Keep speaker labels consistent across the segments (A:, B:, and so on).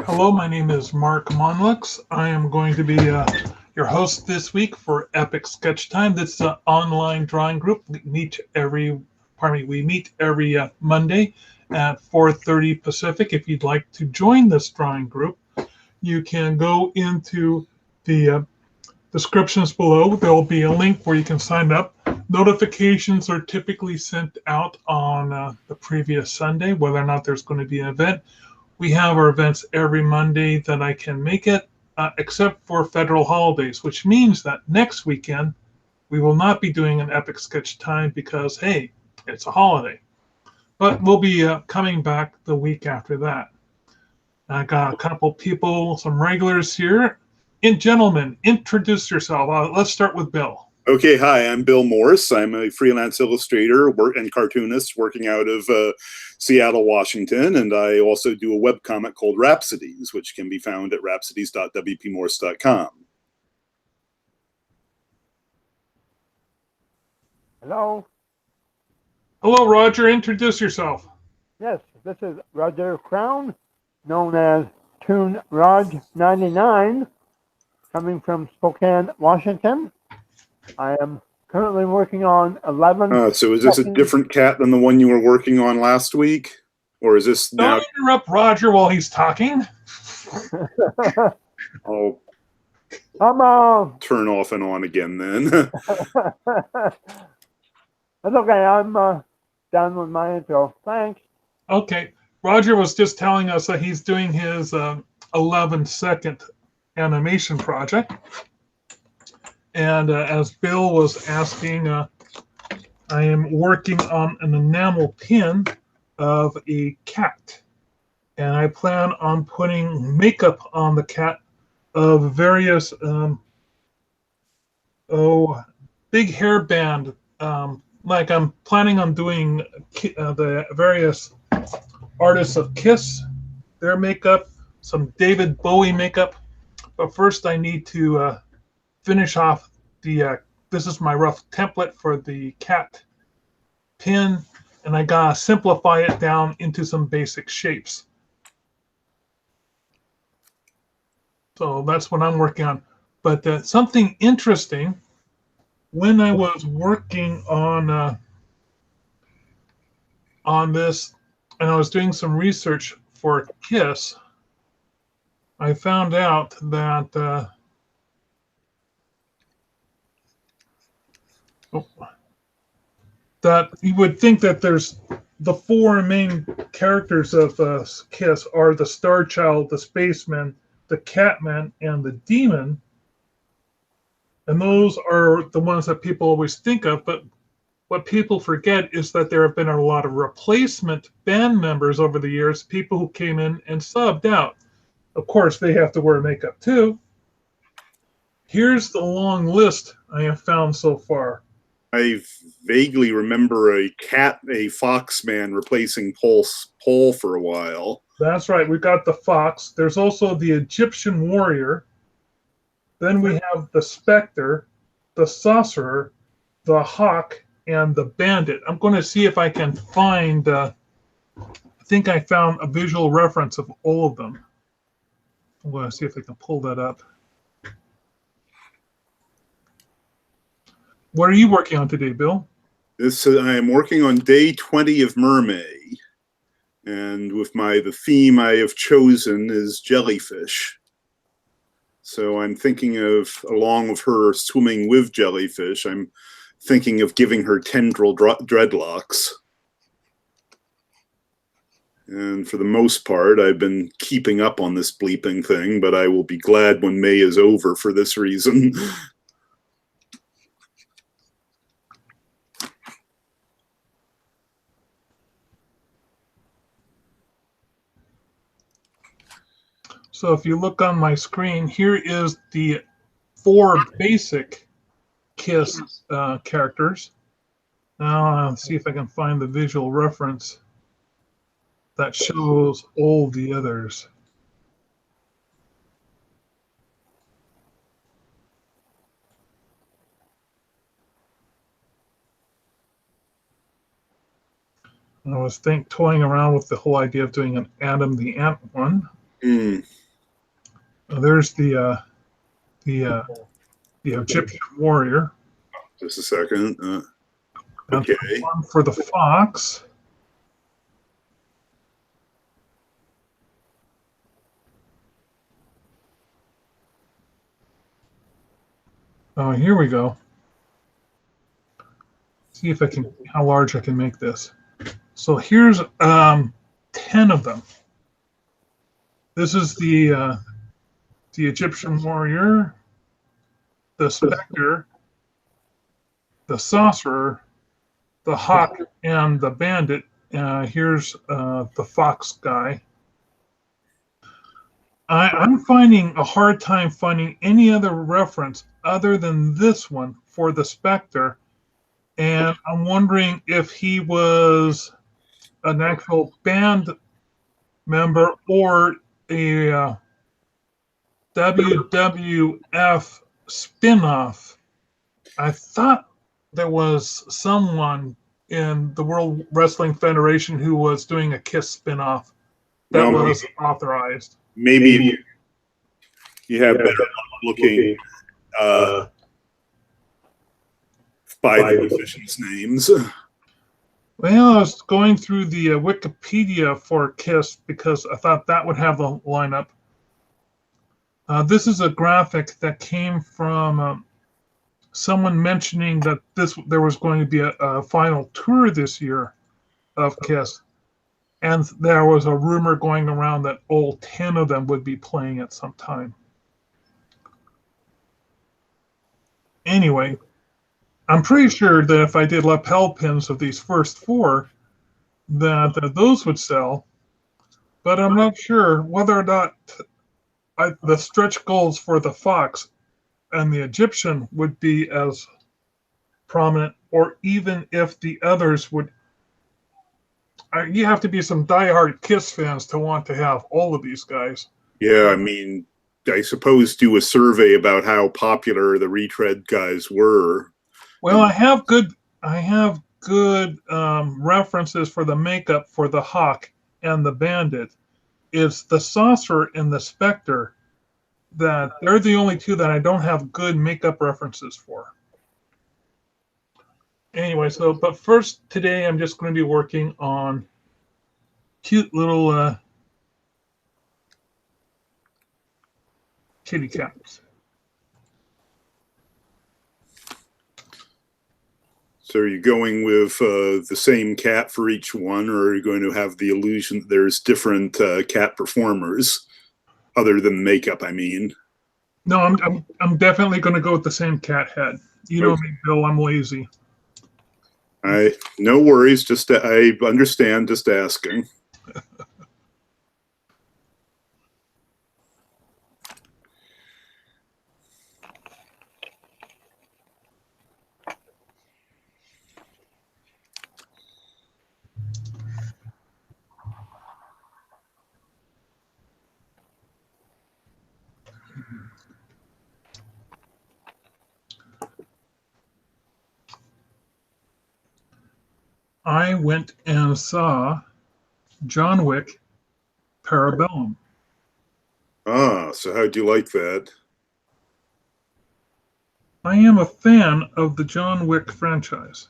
A: Hello, my name is Mark Monlux. I am going to be your host this week for Epic Sketch Time. This is an online drawing group. We meet every Monday at 4:30 Pacific. If you'd like to join this drawing group, you can go into the descriptions below. There will be a link where you can sign up. Notifications are typically sent out on the previous Sunday, whether or not there's going to be an event. We have our events every Monday that I can make it, except for federal holidays, which means that next weekend we will not be doing an Epic Sketch Time because, hey, it's a holiday. But we'll be coming back the week after that. I got a couple people, some regulars here. Gentlemen, introduce yourself. Let's start with Bill.
B: Okay, hi, I'm Bill Morse. I'm a freelance illustrator and cartoonist working out of Seattle, Washington, and I also do a webcomic called Rhapsodies, which can be found at rhapsodies.wpmorse.com.
C: Hello.
A: Hello, Roger. Introduce yourself.
C: Yes, this is Roger Crown, known as Toon Raj99, coming from Spokane, Washington. I am currently working on 11.
B: So is this a different cat than the one you were working on last week? Or is this now?
A: Don't interrupt Roger while he's talking.
B: I'll turn off and on again then.
C: That's okay. I'm done with my intro. Thanks.
A: Okay. Roger was just telling us that he's doing his 11-second animation project. And as Bill was asking, I am working on an enamel pin of a cat. And I plan on putting makeup on the cat of various, big hairband. Like I'm planning on doing the various artists of Kiss, their makeup, some David Bowie makeup. But first I need to finish off this is my rough template for the cat pin, and I gotta simplify it down into some basic shapes. So that's what I'm working on. But something interesting, when I was working on this, and I was doing some research for Kiss, I found out that that you would think that there's the four main characters of Kiss are the Star Child, the Spaceman, the Catman, and the Demon. And those are the ones that people always think of. But what people forget is that there have been a lot of replacement band members over the years, people who came in and subbed out. Of course, they have to wear makeup too. Here's the long list I have found so far.
B: I vaguely remember a Foxman replacing Paul for a while.
A: That's right. We got the Fox. There's also the Egyptian Warrior. Then we have the Spectre, the Sorcerer, the Hawk, and the Bandit. I'm going to see if I can find, I think I found a visual reference of all of them. I'm going to see if I can pull that up. What are you working on today, Bill?
B: I am working on day 20 of Mermaid, and with the theme I have chosen is jellyfish. So I'm thinking of, along with her swimming with jellyfish, I'm thinking of giving her tendril dreadlocks. And for the most part, I've been keeping up on this bleeping thing, but I will be glad when May is over for this reason.
A: So if you look on my screen, here is the 4 basic Kiss characters. Now I'll see if I can find the visual reference that shows all the others. I was toying around with the whole idea of doing an Adam the Ant one.
B: Mm.
A: There's the Egyptian warrior.
B: Just a second.
A: That's
B: Okay.
A: the one for the fox. Oh, here we go. See if I can, how large I can make this. So here's 10 of them. This is the Egyptian warrior, the specter, the sorcerer, the hawk, and the bandit. Here's the fox guy. I'm finding a hard time finding any other reference other than this one for the specter. And I'm wondering if he was an actual band member or a WWF spin-off. I thought there was someone in the World Wrestling Federation who was doing a KISS spin-off that was authorized.
B: Maybe you have better looking by the musicians' names.
A: Well, I was going through the Wikipedia for KISS because I thought that would have the lineup. This is a graphic that came from someone mentioning that there was going to be a final tour this year of KISS. And there was a rumor going around that all 10 of them would be playing at some time. Anyway, I'm pretty sure that if I did lapel pins of these first 4, that those would sell. But I'm not sure whether or not the stretch goals for the fox and the Egyptian would be as prominent, or even if the others would. You have to be some diehard KISS fans to want to have all of these guys.
B: Yeah, I mean, I suppose do a survey about how popular the retread guys were.
A: Well, I have good references for the makeup for the hawk and the bandit. It's the sorcerer and the specter that they're the only 2 that I don't have good makeup references for. Anyway, but first today I'm just going to be working on cute little kitty cats.
B: So are you going with the same cat for each one, or are you going to have the illusion that there's different cat performers other than makeup, I mean?
A: No, I'm definitely going to go with the same cat head. You know me, Bill, I'm lazy.
B: No worries, I understand, just asking.
A: I went and saw John Wick Parabellum.
B: Ah, so how'd you like that?
A: I am a fan of the John Wick franchise.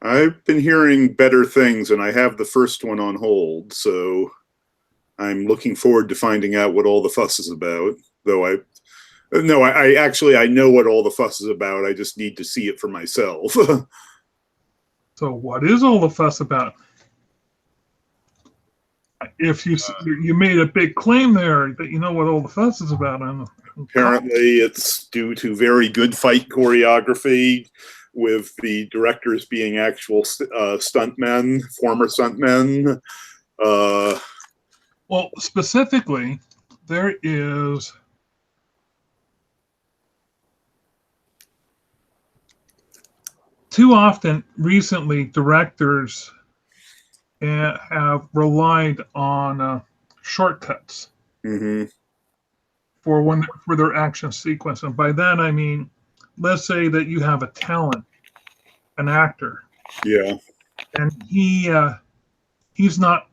B: I've been hearing better things, and I have the first one on hold, so I'm looking forward to finding out what all the fuss is about. Though I know what all the fuss is about. I just need to see it for myself.
A: So what is all the fuss about? If you made a big claim there that you know what all the fuss is about.
B: Apparently, it's due to very good fight choreography, with the directors being actual stuntmen, former stuntmen.
A: Well, specifically, there is too often recently directors have relied on shortcuts for their action sequence, and by that I mean, let's say that you have a talent, an actor, and he's not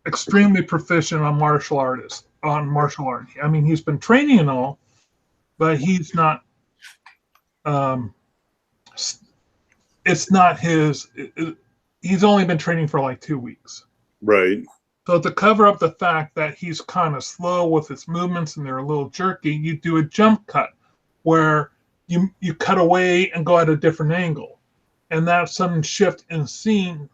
A: extremely proficient on martial artists. on martial art. I mean, he's been training and all, but he's not. It's not his. He's only been training for like 2 weeks.
B: Right.
A: So to cover up the fact that he's kind of slow with his movements and they're a little jerky, you do a jump cut where you cut away and go at a different angle. And that sudden shift in scene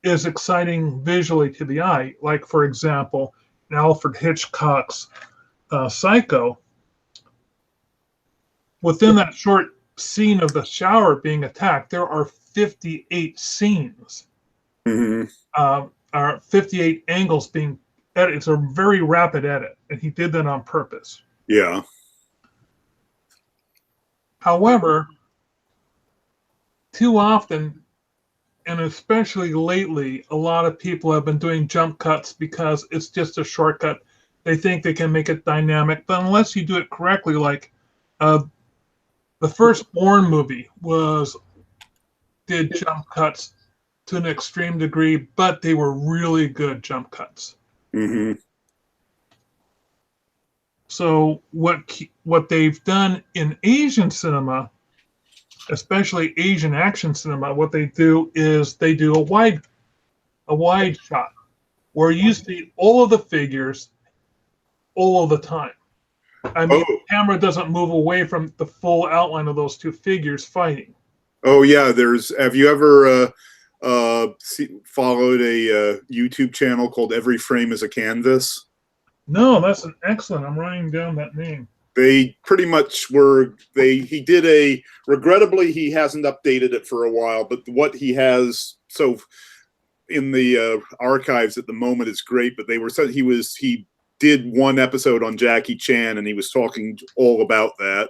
A: is exciting visually to the eye. Like, for example, in Alfred Hitchcock's Psycho, within that short scene of the shower being attacked, there are 58 scenes.
B: Mm-hmm.
A: Are 58 angles being edited. It's a very rapid edit, and he did that on purpose.
B: Yeah.
A: However, too often, and especially lately, a lot of people have been doing jump cuts because it's just a shortcut. They think they can make it dynamic, but unless you do it correctly, like the Firstborn movie did jump cuts to an extreme degree, but they were really good jump cuts.
B: Mm-hmm.
A: So what they've done in Asian cinema, especially Asian action cinema, what they do is they do a wide shot where you see all of the figures all of the time. I mean, the camera doesn't move away from the full outline of those two figures fighting.
B: Oh yeah, have you ever followed a YouTube channel called Every Frame is a Canvas?
A: No, that's an excellent. I'm writing down that name.
B: They pretty much he did regrettably he hasn't updated it for a while, but what he has in the archives at the moment is great, but he did one episode on Jackie Chan and he was talking all about that.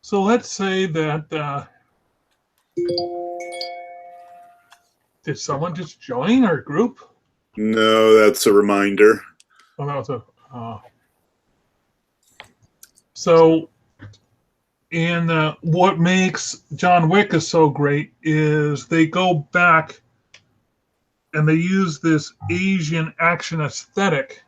A: So let's say that did someone just join our group?
B: No, that's a reminder.
A: Oh, that was so. And what makes John Wick is so great is they go back and they use this Asian action aesthetic.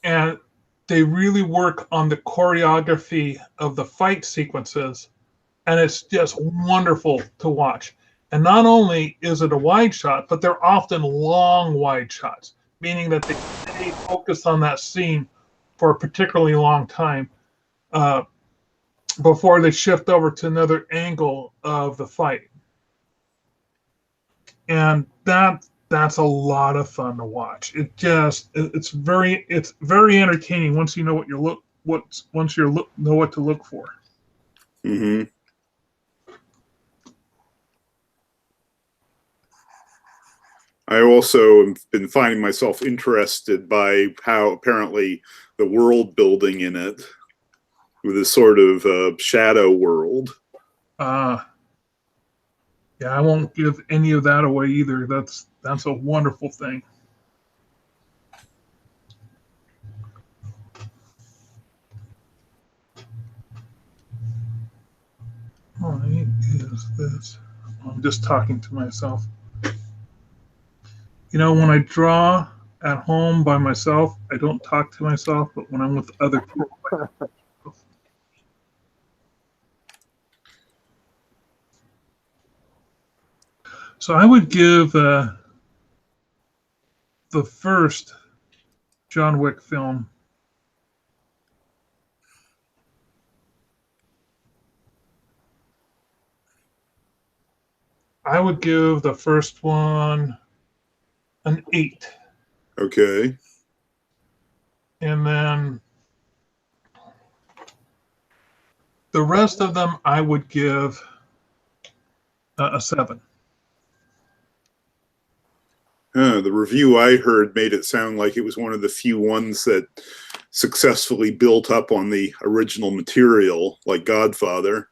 A: And they really work on the choreography of the fight sequences, and it's just wonderful to watch. And not only is it a wide shot, but they're often long wide shots, meaning that they stay focused on that scene for a particularly long time before they shift over to another angle of the fight. And that's a lot of fun to watch. It's very entertaining once you know know what to look for.
B: Mm-hmm. I also have been finding myself interested by how apparently the world building in it, with this sort of shadow world.
A: Yeah, I won't give any of that away either. That's a wonderful thing. Why is this? I'm just talking to myself. You know, when I draw at home by myself, I don't talk to myself, but when I'm with other people, so I would give the first John Wick film I would give the first one an 8.
B: Okay.
A: And then the rest of them I would give a 7.
B: The review I heard made it sound like it was one of the few ones that successfully built up on the original material, like Godfather.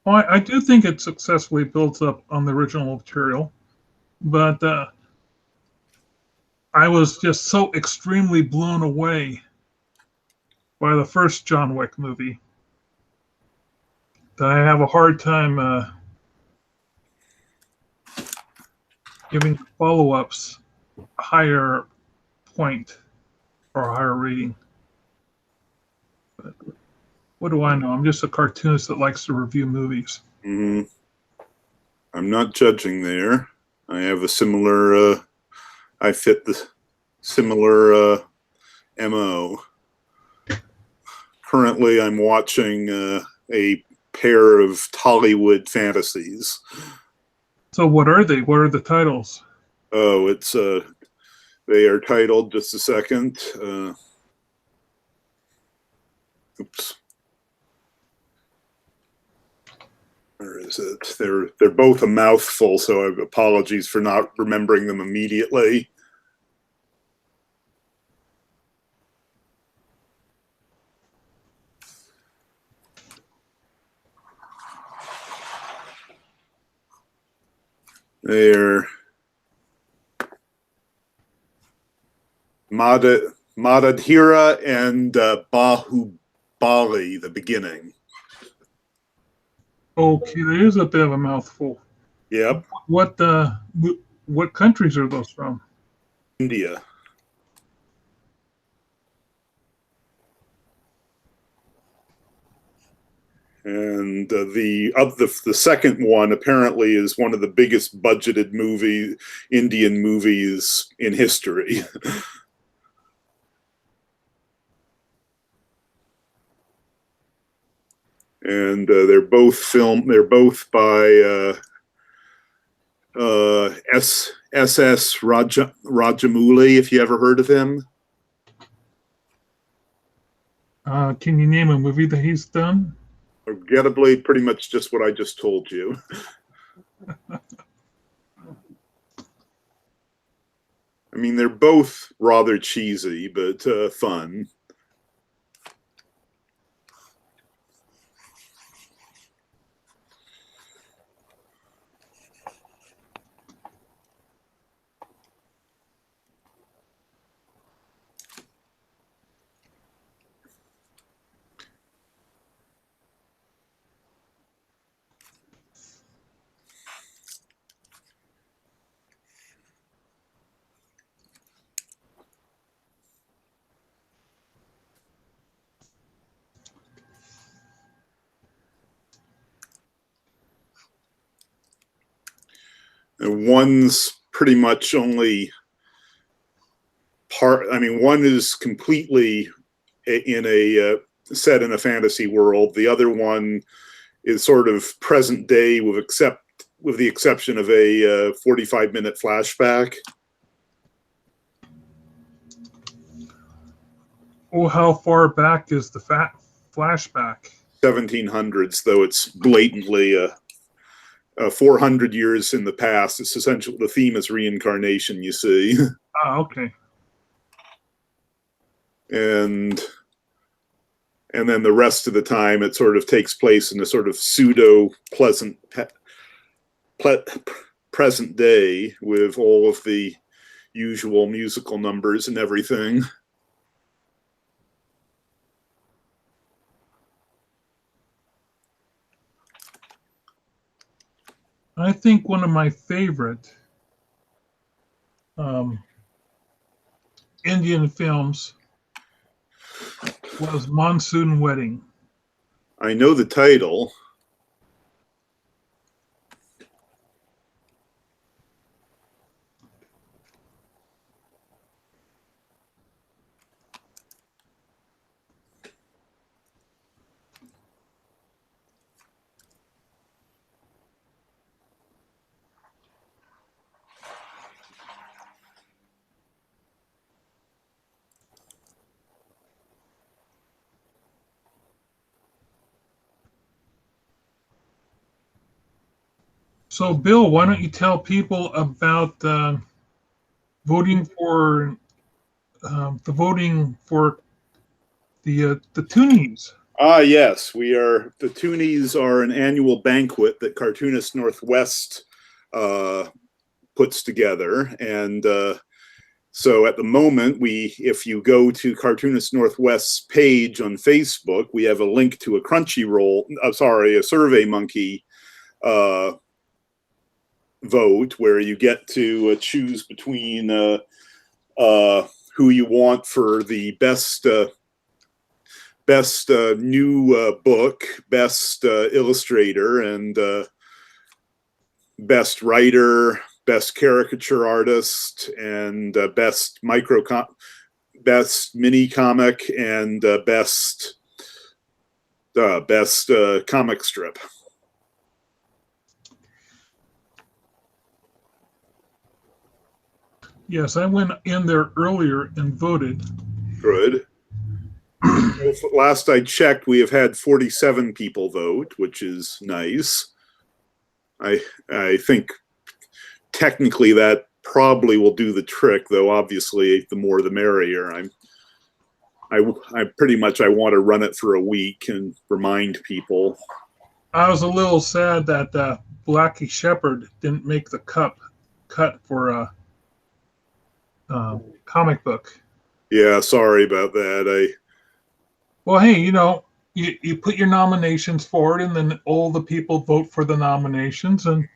A: Well, I do think it successfully builds up on the original material, but I was just so extremely blown away by the first John Wick movie that I have a hard time giving follow-ups a higher point or a higher rating. But what do I know? I'm just a cartoonist that likes to review movies.
B: Mm-hmm. I'm not judging there. I have a similar, I fit the similar MO. Currently, I'm watching a pair of Tollywood fantasies.
A: So what are they? What are the titles?
B: Oh, it's they are titled, just a second. Oops. Where is it? They're both a mouthful, so apologies for not remembering them immediately. They're Madadhira and Bahubali, the beginning.
A: Okay, there is a bit of a mouthful.
B: Yep.
A: What countries are those from?
B: India. And the second one apparently is one of the biggest budgeted Indian movies in history. And they're both by S.S. Rajamouli, if you ever heard of him.
A: Can you name a movie that he's done?
B: Regrettably, pretty much just what I just told you. I mean, they're both rather cheesy, but fun. And one's pretty much only part. I mean, one is completely in a set in a fantasy world. The other one is sort of present day, with the exception of a 45-minute flashback.
A: Oh, how far back is the flashback?
B: 1700s, though it's blatantly 400 years in the past. It's essentially, the theme is reincarnation, you see.
A: Ah, okay.
B: And then the rest of the time it sort of takes place in a sort of pseudo pleasant present day, with all of the usual musical numbers and everything.
A: I think one of my favorite Indian films was Monsoon Wedding.
B: I know the title.
A: So, Bill, why don't you tell people about voting for the Toonies?
B: Ah, yes, the Toonies are an annual banquet that Cartoonist Northwest puts together, and So at the moment, if you go to Cartoonist Northwest's page on Facebook, we have a link to a Crunchyroll, a SurveyMonkey vote where you get to choose between who you want for the best new book, best illustrator, and best writer, best caricature artist, and best mini comic, and best comic strip.
A: Yes, I went in there earlier and voted.
B: Good. Last I checked, we have had 47 people vote, which is nice. I think technically that probably will do the trick, though obviously the more the merrier. I pretty much want to run it for a week and remind people.
A: I was a little sad that Blackie Shepherd didn't make the cut for comic book.
B: Yeah, sorry about that.
A: Well, hey, you put your nominations forward, and then all the people vote for the nominations, and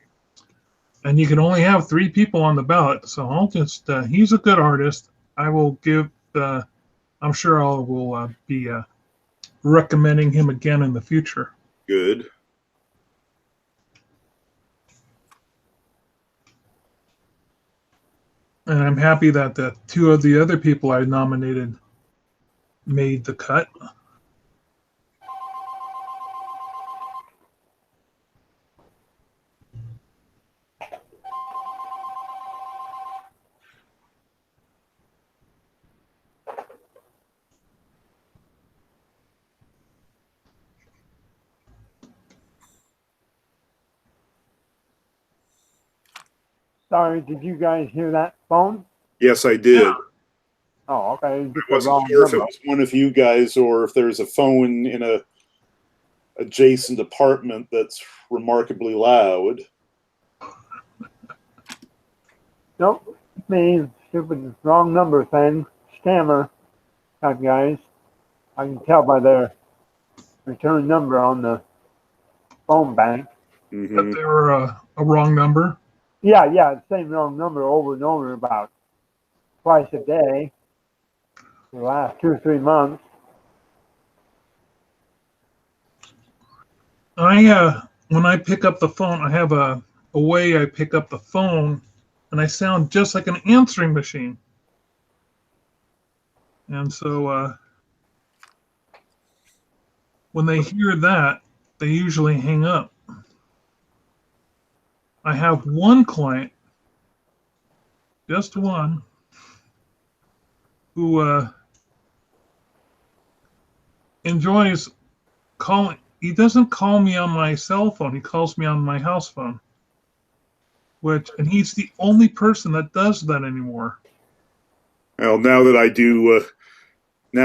A: you can only have 3 people on the ballot. So I'll just he's a good artist. I will give. I'm sure I will be recommending him again in the future.
B: Good.
A: And I'm happy that the 2 of the other people I nominated made the cut.
C: Sorry, did you guys hear that phone?
B: Yes, I did.
A: Yeah.
C: Oh, okay. Just
B: I
C: the
B: wasn't
C: wrong
B: sure if it
C: number.
B: was one of you guys or if there's a phone in a adjacent apartment that's remarkably loud.
C: Nope, me, stupid wrong number thing, scammer type guys. I can tell by their return number on the phone bank.
B: Mm-hmm.
A: That they were a wrong number.
C: Yeah, the same wrong number over and over about twice a day for the last 2 or 3 months.
A: When I pick up the phone, I have a way I pick up the phone, and I sound just like an answering machine. And so when they hear that, they usually hang up. I have one client, just one, who enjoys calling. He doesn't call me on my cell phone. He calls me on my house phone. And he's the only person that does that anymore.
B: Well, now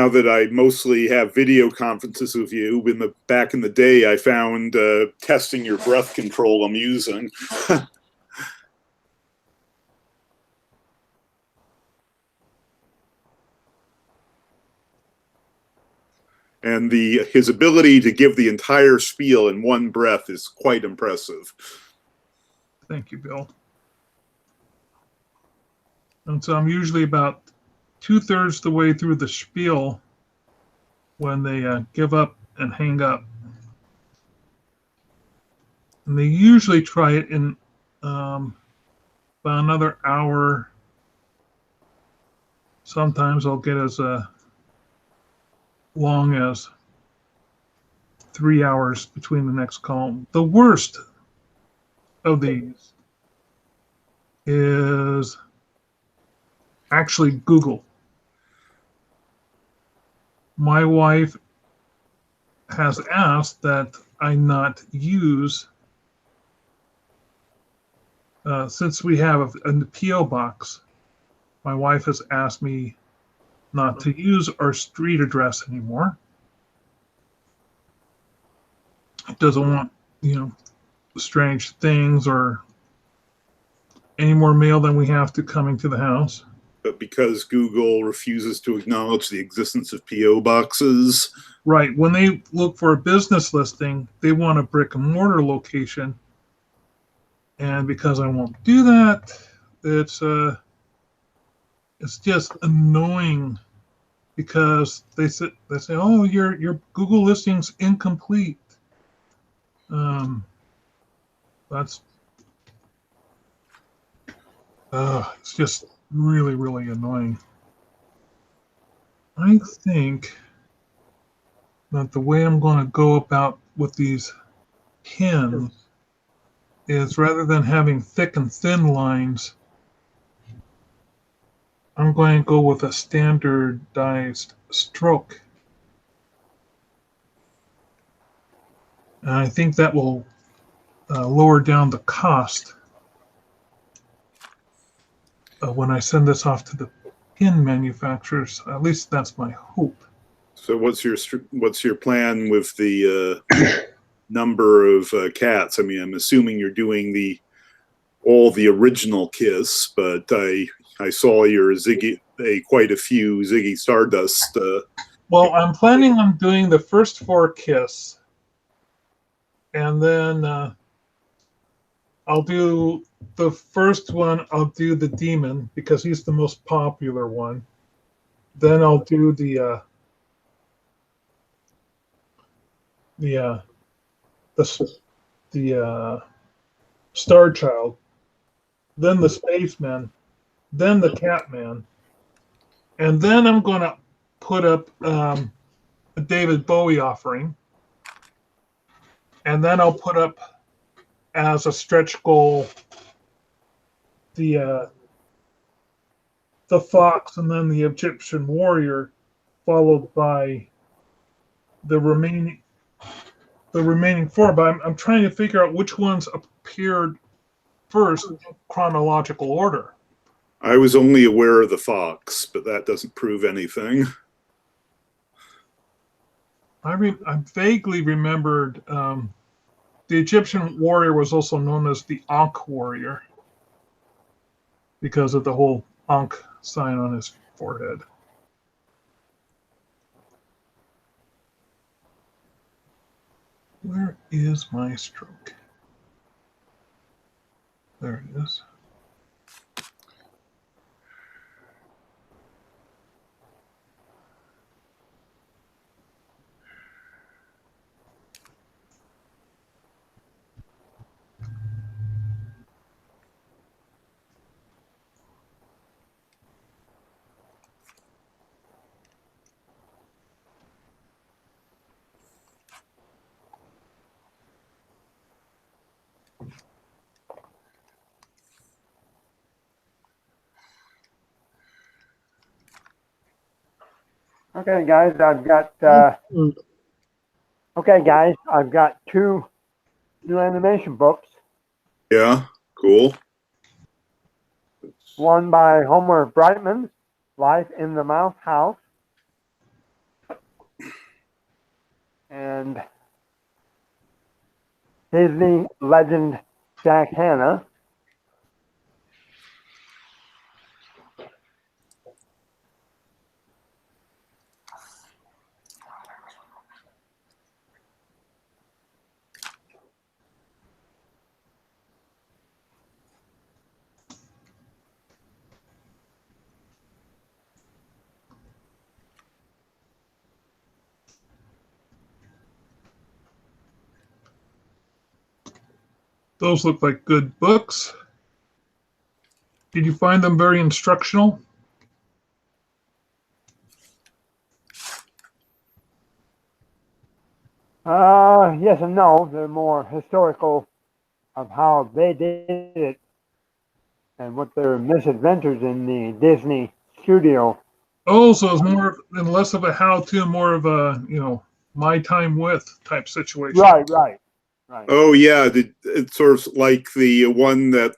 B: that I mostly have video conferences with you, back in the day, I found testing your breath control amusing. And his ability to give the entire spiel in one breath is quite impressive.
A: Thank you, Bill. And so I'm usually about 2/3 the way through the spiel when they give up and hang up. And they usually try it in about another hour. Sometimes I'll get as long as 3 hours between the next call. The worst of these is actually Google. My wife has asked that I not use, since we have a P.O. box, my wife has asked me not to use our street address anymore. It doesn't want, strange things or any more mail than we have to coming to the house.
B: but because Google refuses to acknowledge the existence of PO boxes.
A: Right. When they look for a business listing, they want a brick and mortar location. And because I won't do that, it's just annoying because they say, oh, your Google listing's incomplete. That's it's just really, really annoying. I think that the way I'm going to go about with these pins is rather than having thick and thin lines, I'm going to go with a standardized stroke. And I think that will lower down the cost when I send this off to the pin manufacturers. At least that's my hope.
B: So what's your plan with the number of cats? I mean, I'm assuming you're doing all the original Kiss, but I saw your quite a few Ziggy Stardust.
A: Well, I'm planning on doing the first 4 Kiss, and then I'll do the first one. I'll do the Demon because he's the most popular one. Then I'll do the Star Child, then the Spaceman, then the Catman, and then I'm going to put up a David Bowie offering, and then I'll put up as a stretch goal the Fox, and then the Egyptian Warrior, followed by the remaining 4. But I'm trying to figure out which ones appeared first in chronological order.
B: I was only aware of the Fox, but that doesn't prove anything.
A: I vaguely remembered the Egyptian Warrior was also known as the Ankh Warrior because of the whole Ankh sign on his forehead. Where is my stroke? There it is.
C: Okay, guys, I've got 2 new animation books.
B: Yeah, cool.
C: One by Homer Brightman, Life in the Mouse House, and Disney legend Jack Hanna.
A: Those look like good books. Did you find them very instructional?
C: Yes and no. They're more historical of how they did it and what their misadventures in the Disney studio.
A: Oh, so it's more and less of a how-to, more of a, my time with type situation.
C: Right.
B: Oh yeah, it's sort of like the one that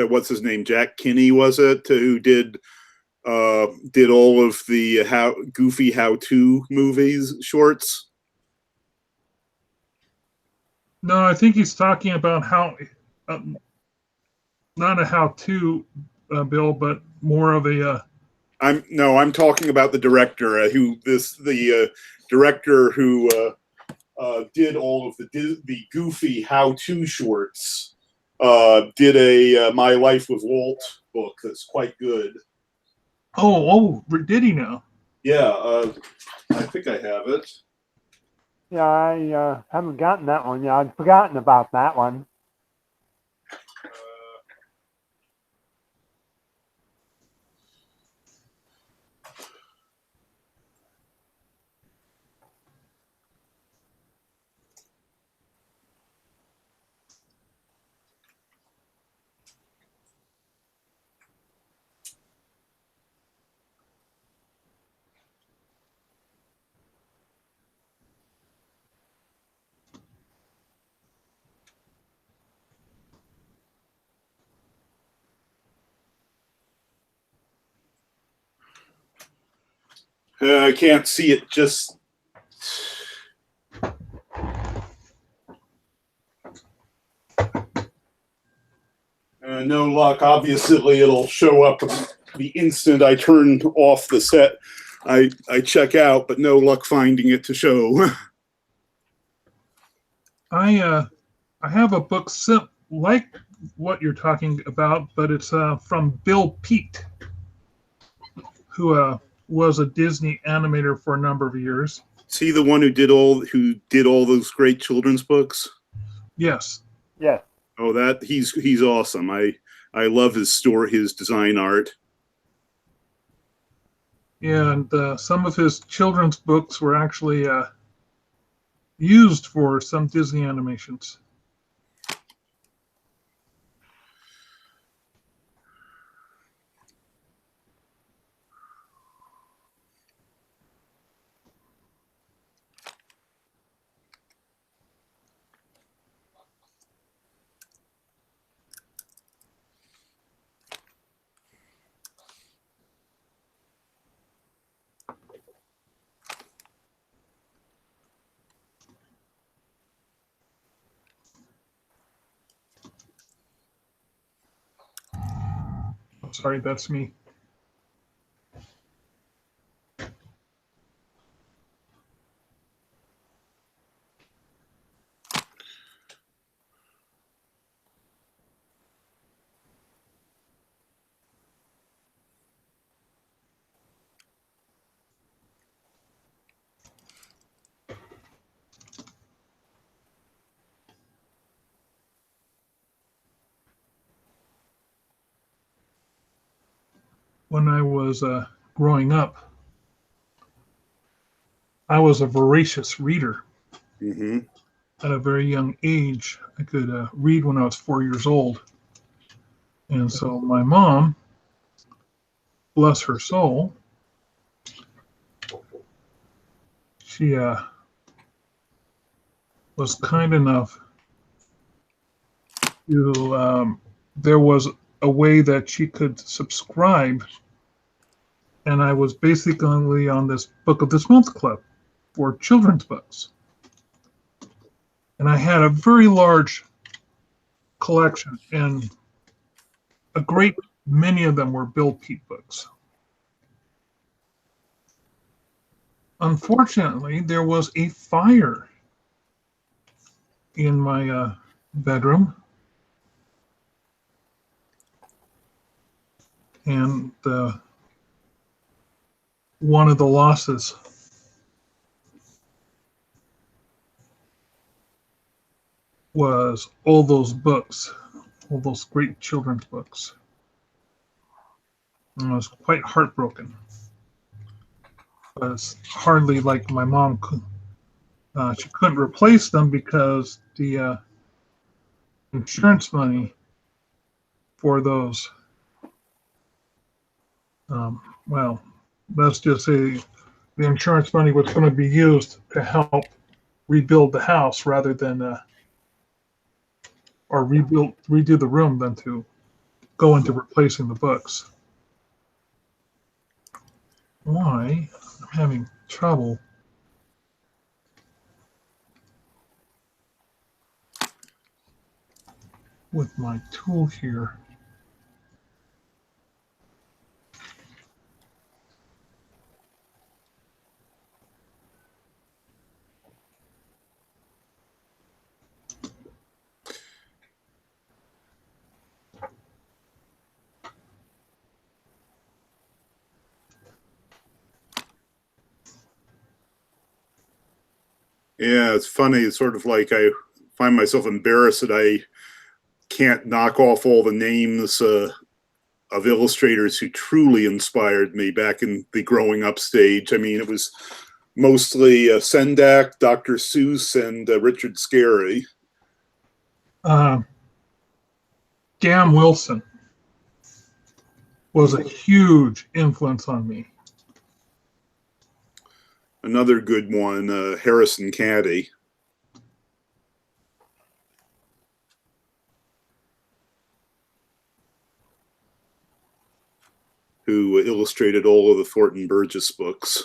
B: what's his name, Jack Kinney, was it, who did all of the goofy how-to movies shorts?
A: No, I think he's talking about how, not a how-to, Bill, but more of a.
B: I'm talking about the director the director who did all of the goofy how-to shorts. Did a My Life with Walt book that's quite good.
A: Oh, did he now?
B: Yeah, I think I have it.
C: Yeah, I haven't gotten that one yet. I'd forgotten about that one.
B: I can't see it just. No luck. Obviously, it'll show up the instant I turn off the set. I check out, but no luck finding it to show.
A: I have a book like what you're talking about, but it's from Bill Peet, who was a Disney animator for a number of years.
B: Is he the one who did all those great children's books?
A: Yes.
C: Yes.
B: Oh, that he's awesome. I love his design art.
A: Yeah, and some of his children's books were actually used for some Disney animations. Sorry, that's me. When I was growing up, I was a voracious reader.
B: Mm-hmm.
A: At a very young age, I could read when I was 4 years old. And so my mom, bless her soul, she was kind enough to, there was a way that she could subscribe. And I was basically on this Book of this Month club for children's books. And I had a very large collection, and a great many of them were Bill Peet books. Unfortunately, there was a fire in my bedroom, and one of the losses was all those books, all those great children's books. And I was quite heartbroken. But it's hardly like my mom could. She couldn't replace them because the insurance money for those, well, let's just say the insurance money was going to be used to help rebuild the house rather than, or redo the room than to go into replacing the books. Why? I'm having trouble. With my tool here.
B: Yeah, it's funny. It's sort of like I find myself embarrassed that I can't knock off all the names of illustrators who truly inspired me back in the growing up stage. I mean, it was mostly Sendak, Dr. Seuss, and Richard Scarry.
A: Gam Wilson was a huge influence on me.
B: Another good one, Harrison Caddy, who illustrated all of the Thornton Burgess books.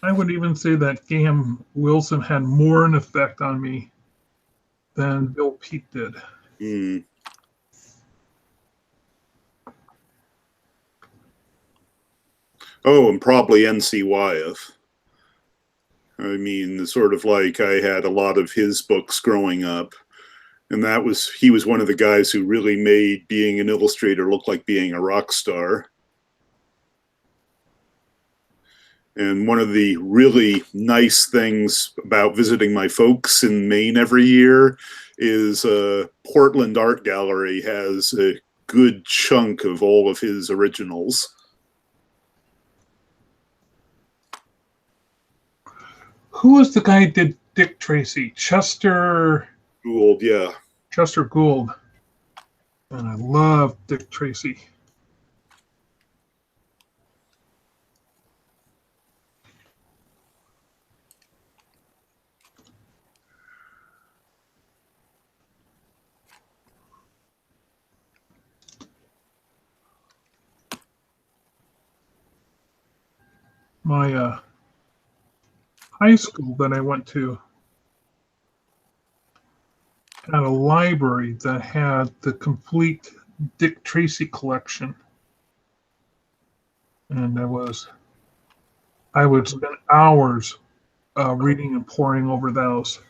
A: I would even say that Gam Wilson had more an effect on me than Bill Pete did.
B: Mm. Oh, and probably N.C. Wyeth. I mean, sort of like I had a lot of his books growing up. And he was one of the guys who really made being an illustrator look like being a rock star. And one of the really nice things about visiting my folks in Maine every year is Portland Art Gallery has a good chunk of all of his originals.
A: Who was the guy who did Dick Tracy? Chester
B: Gould, yeah.
A: Chester Gould. And I love Dick Tracy. My high school that I went to had a library that had the complete Dick Tracy collection. And I would spend hours reading and poring over those.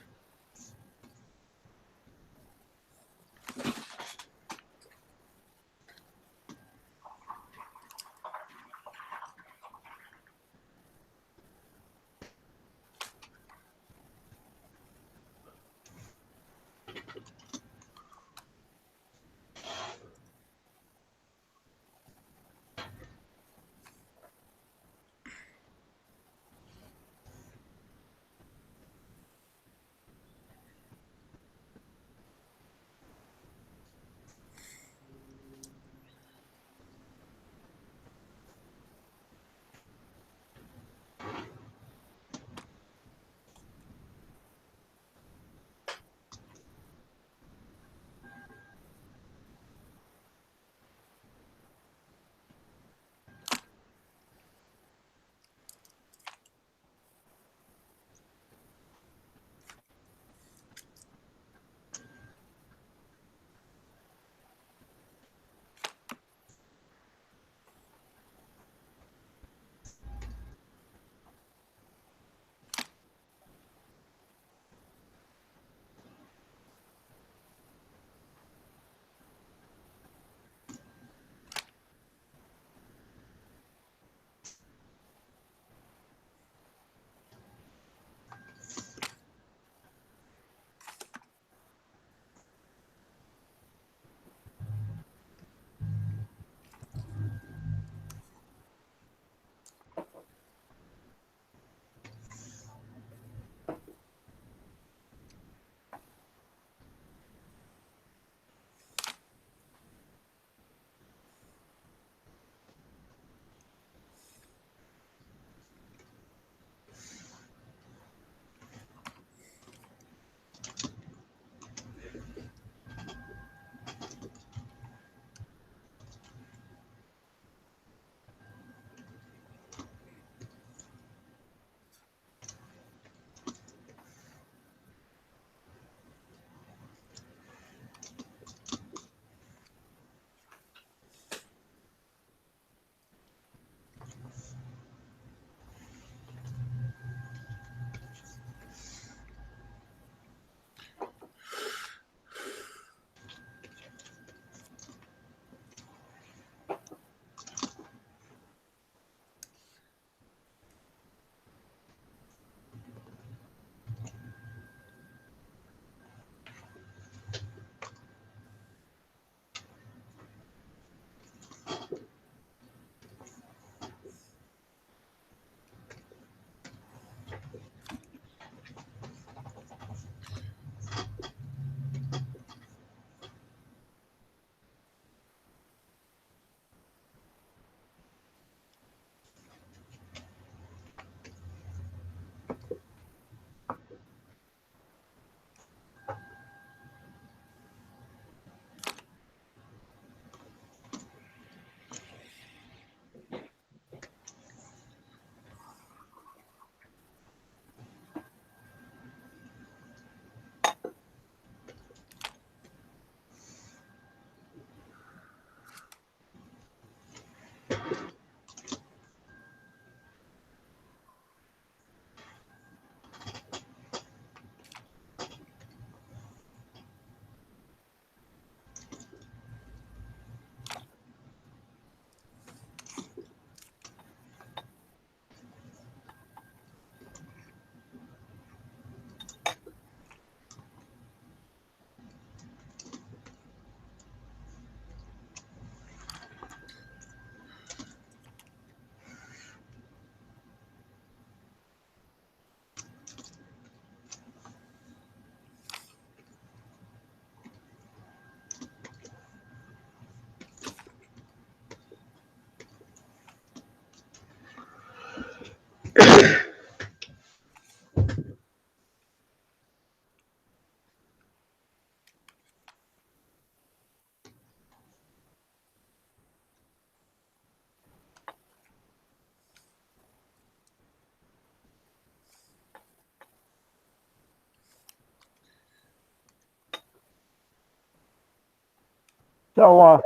C: So,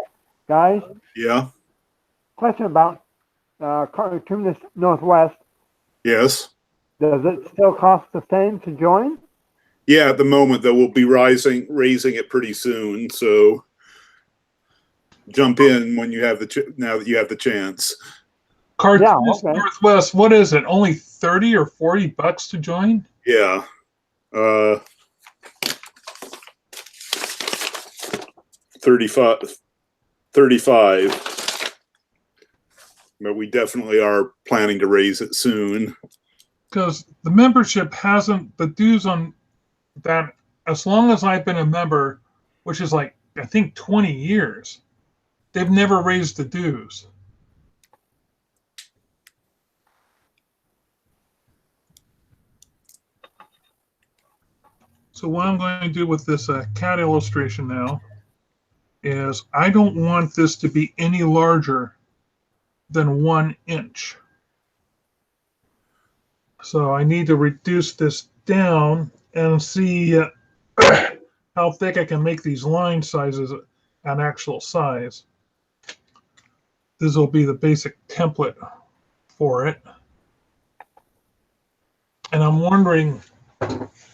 C: guys,
B: Yeah.
C: question about Cartoonist Northwest.
B: Yes.
C: Does it still cost the same to join?
B: Yeah, at the moment, though, we'll be raising it pretty soon. So jump in when you have now that you have the chance.
A: Cartoonist
C: okay.
A: Northwest, what is it? Only 30 or 40 bucks to join?
B: Yeah. 35. But we definitely are planning to raise it soon.
A: Because the membership hasn't, the dues on that, as long as I've been a member, which is like, I think 20 years, they've never raised the dues. So what I'm going to do with this cat illustration now is I don't want this to be any larger than 1 inch. So I need to reduce this down and see how thick I can make these line sizes an actual size. This will be the basic template for it. And I'm wondering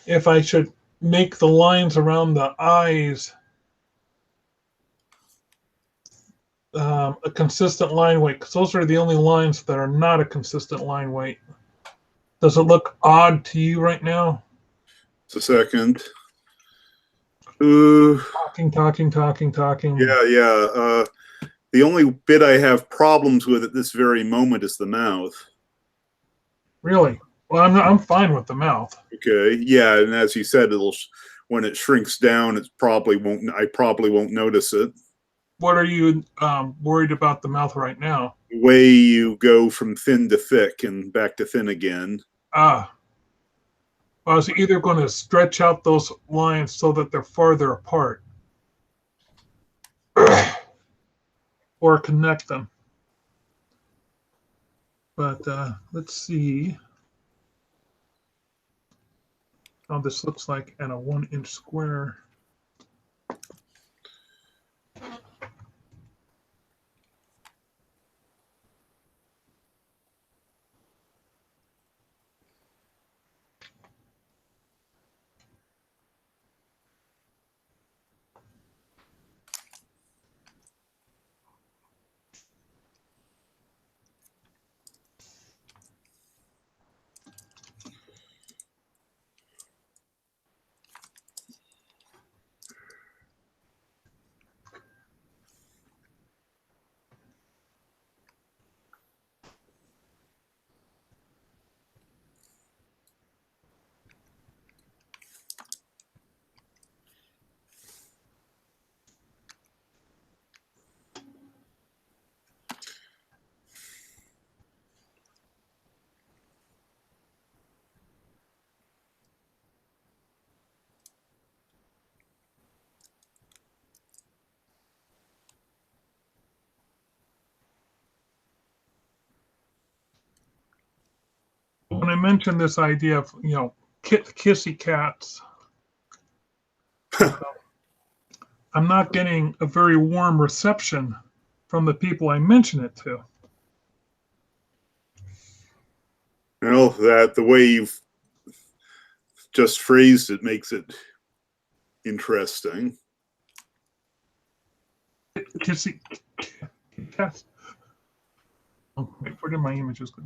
A: if I should make the lines around the eyes a consistent line weight, because those are the only lines that are not a consistent line weight. Does it look odd to you right now?
B: Just a second.
A: Talking.
B: Yeah. The only bit I have problems with at this very moment is the mouth.
A: Really? Well, I'm fine with the mouth.
B: Okay. Yeah, and as you said, when it shrinks down, I probably won't notice it.
A: What are you worried about the mouth right now?
B: The way you go from thin to thick and back to thin again.
A: I was either going to stretch out those lines so that they're farther apart or connect them. But let's see how this looks like in a 1 inch square. When I mentioned this idea of, kissy cats, I'm not getting a very warm reception from the people I mention it to.
B: Well, that the way you've just phrased it makes it interesting.
A: Kissy cats. Oh, wait, where did my images go?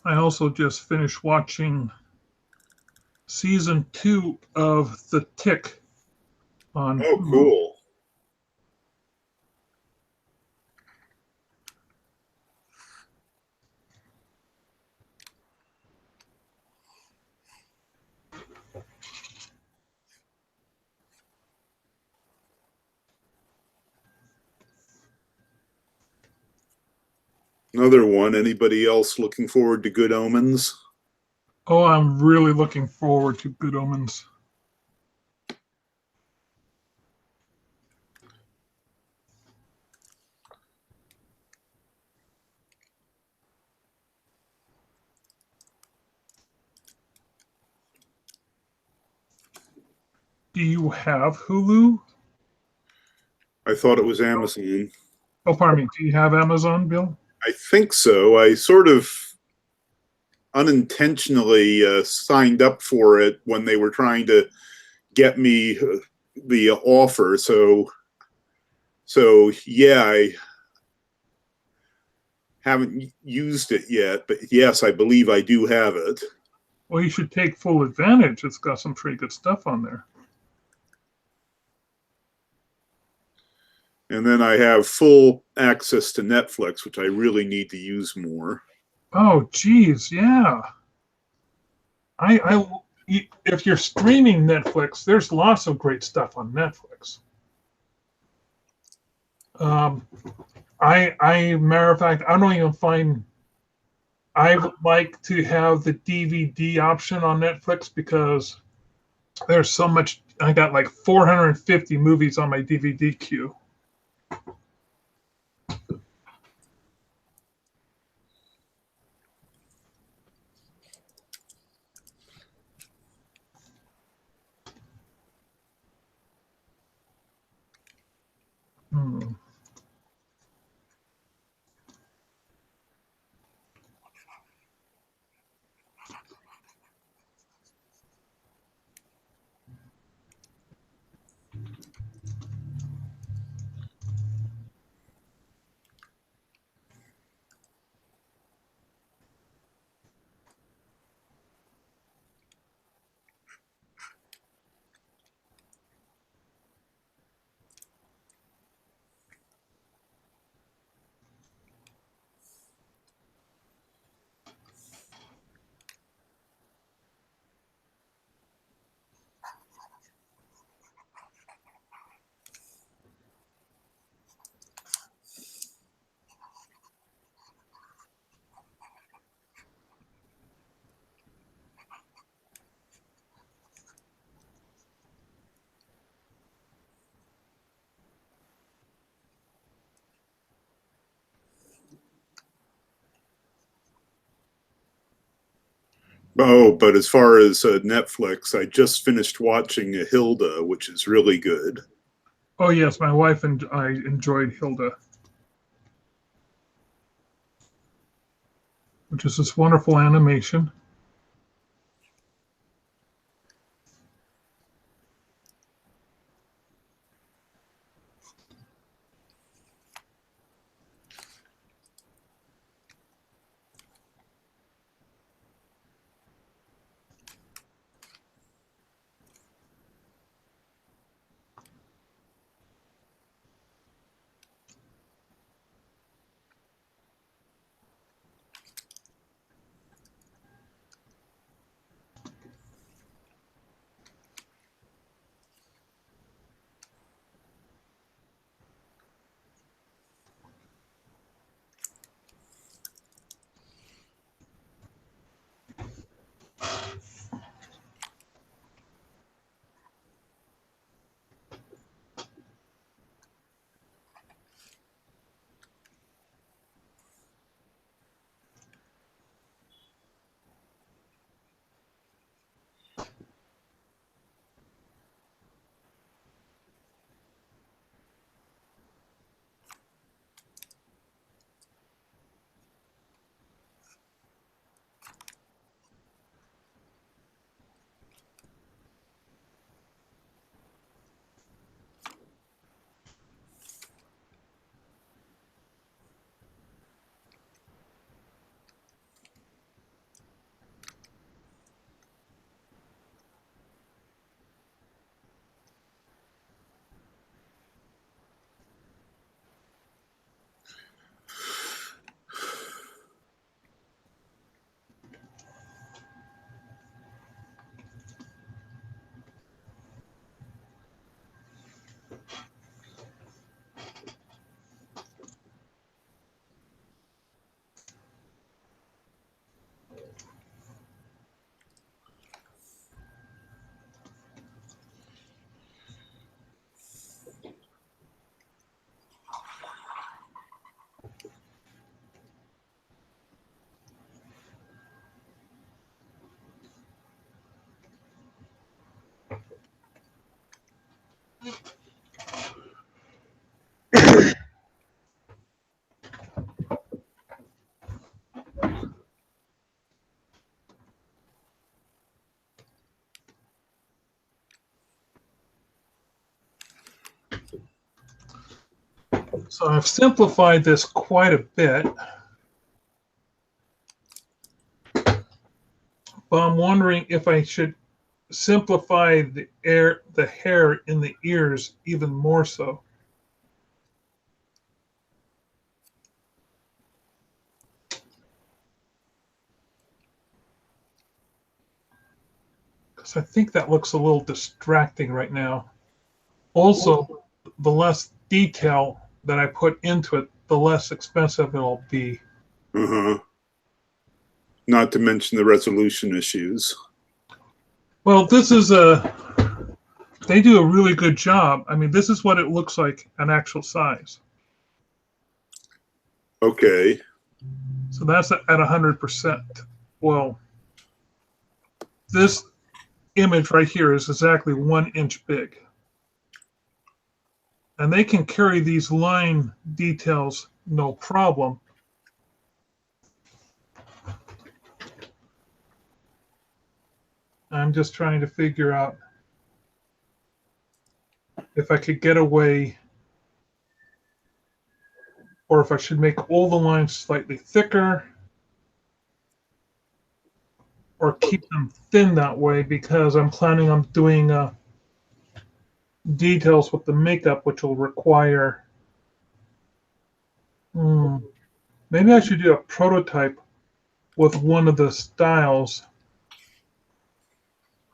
A: I also just finished watching season 2 of The Tick on
B: Oh,
A: Hulu.
B: cool. Another one. Anybody else looking forward to Good Omens?
A: Oh, I'm really looking forward to Good Omens. Do you have Hulu?
B: I thought it was Amazon.
A: Oh, pardon me. Do you have Amazon, Bill?
B: I think so. I sort of unintentionally signed up for it when they were trying to get me the offer. So yeah, I haven't used it yet, but yes, I believe I do have it.
A: Well, you should take full advantage. It's got some pretty good stuff on there.
B: And then I have full access to Netflix, which I really need to use more.
A: Oh, geez, yeah. If you're streaming Netflix, there's lots of great stuff on Netflix. Matter of fact, I don't even find. I would like to have the DVD option on Netflix because there's so much. I got like 450 movies on my DVD queue. Hmm.
B: Oh, but as far as Netflix, I just finished watching Hilda, which is really good.
A: Oh yes, my wife and I enjoyed Hilda, which is this wonderful animation. So I've simplified this quite a bit. But I'm wondering if I should simplify the hair in the ears even more so. Because I think that looks a little distracting right now. Also, the less detail that I put into it, the less expensive it'll be.
B: Uh-huh. Not to mention the resolution issues.
A: Well, this is they do a really good job. I mean, this is what it looks like in actual size.
B: Okay.
A: So that's at 100%. Well, this image right here is exactly 1 inch big. And they can carry these line details no problem. I'm just trying to figure out if I could get away, or if I should make all the lines slightly thicker, or keep them thin that way, because I'm planning on doing details with the makeup, which will require, maybe I should do a prototype with one of the styles.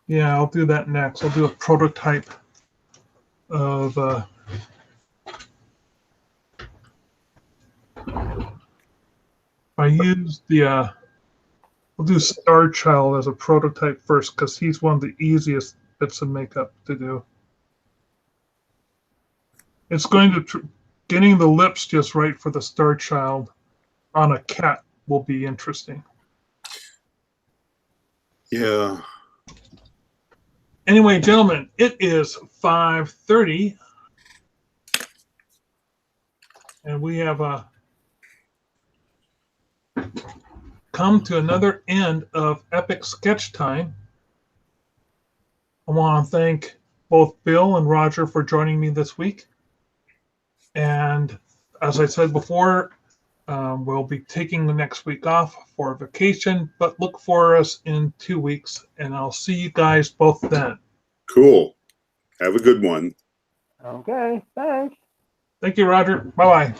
A: Yeah, I'll do that next. I'll do a prototype of I use the I'll do Star Child as a prototype first, because he's one of the easiest bits of makeup to do. It's going to getting the lips just right for the Star Child on a cat will be interesting.
B: Yeah.
A: Anyway, gentlemen, it is 5:30, and we have come to another end of Epic Sketch Time. I want to thank both Bill and Roger for joining me this week. And as I said before, we'll be taking the next week off for vacation, but look for us in 2 weeks, and I'll see you guys both then.
B: Cool. Have a good one.
C: Okay, thanks.
A: Thank you, Roger. Bye-bye.